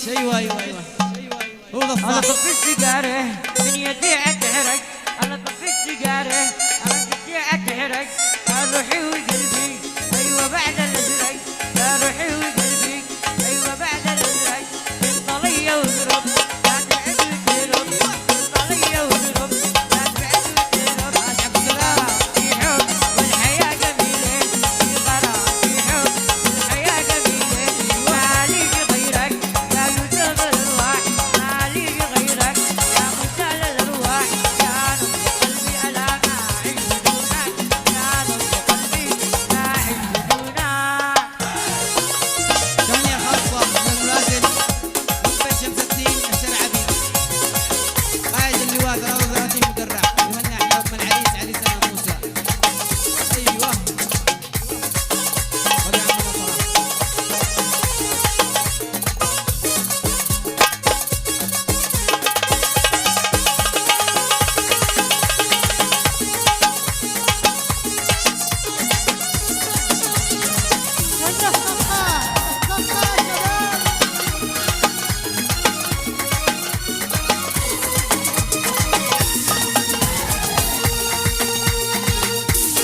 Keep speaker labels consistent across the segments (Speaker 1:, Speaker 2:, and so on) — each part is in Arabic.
Speaker 1: ايوه ايوه ايوه هو ذا الصح.
Speaker 2: انا طفي السيجاره من يدي اتحرق، انا طفي السيجاره انا يدي اتحرق، يا روحي وقلبي ايوه بعد الازرق، يا روحي وقلبي ايوه بعد الازرق، من طليه وقرب لا تبعد وتهرب، من طليه وقرب لا تبعد وتهرب، غرام في حب والحياه جميله، في غرام في حب والحياه جميله، ما لي غيرك يا يوسف الارواح، ما لي غيرك يا مجال الارواح، يا نبض قلبي الا ما اعيش بدونك، يا نبض قلبي لا اعيش بدونك.
Speaker 1: تهنئة خاصة للملازم مقبل شمس الدين الشرعبي قائد اللواء 33 مدرع، يهنئ حكم العريس عريسنا موسى. ايوه خذ يا عمنا صلاح.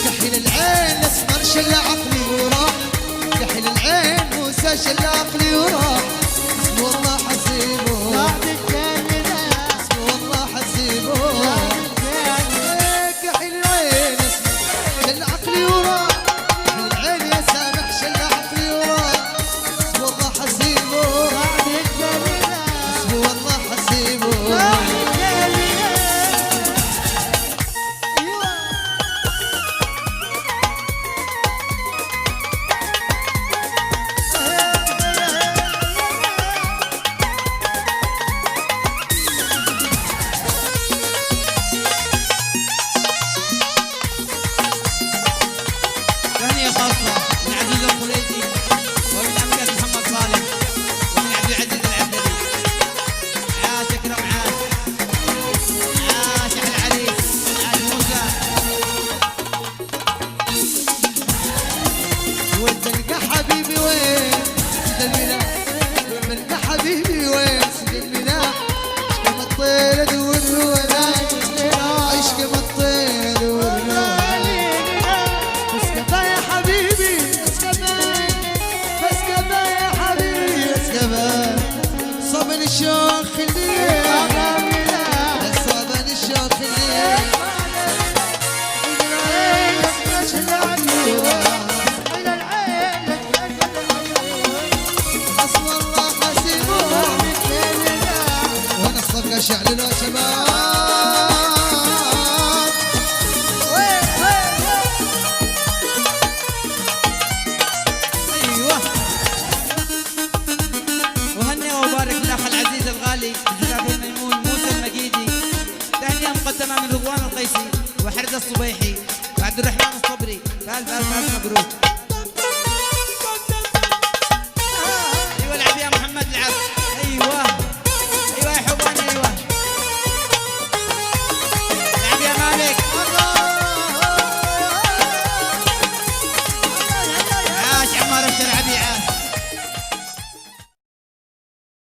Speaker 3: كحل العين اسمر شل عقلي وراح، كحل العين موسى شل عقلي وراح، اسمه والله حسيبه اسمه والله حسيبه، كحل العين اسمر شل عقلي وراح، كحل العين يا سامح شل عقلي وراح، اسمه والله حسيبه اسمه والله حسيبه.
Speaker 1: تهنئة خاصة من عزيز الخليجي ومن أمجد محمد صالح ومن عبد العزيز العبدلي. عاش أكرم عاش، عاش على العريس عاش موسى.
Speaker 3: وتلقى حبيبي وين سيد الملاح، تلقى حبيبي وين سيد الملاح، عيش كما الطير ادور له انا، عيش كما الطير ادور له انا، بس كفايه يا حبيبي بس كفايه، بس كفايه يا حبيبي بس كفايه، صابن الشوق خليه صابن الشوق خليه حسب الله حسيبه، وانا الصفقه شعل له شباب.
Speaker 1: ايوه وهنئ وبارك الاخ العزيز الغالي زكاة الميمون موسى المجيدي. تهنئة مقدمة من رضوان القيسي وحرز الصبيحي وعبد الرحمن الصبري. الف الف الف مبروك. ايوه العب يا محمد العب.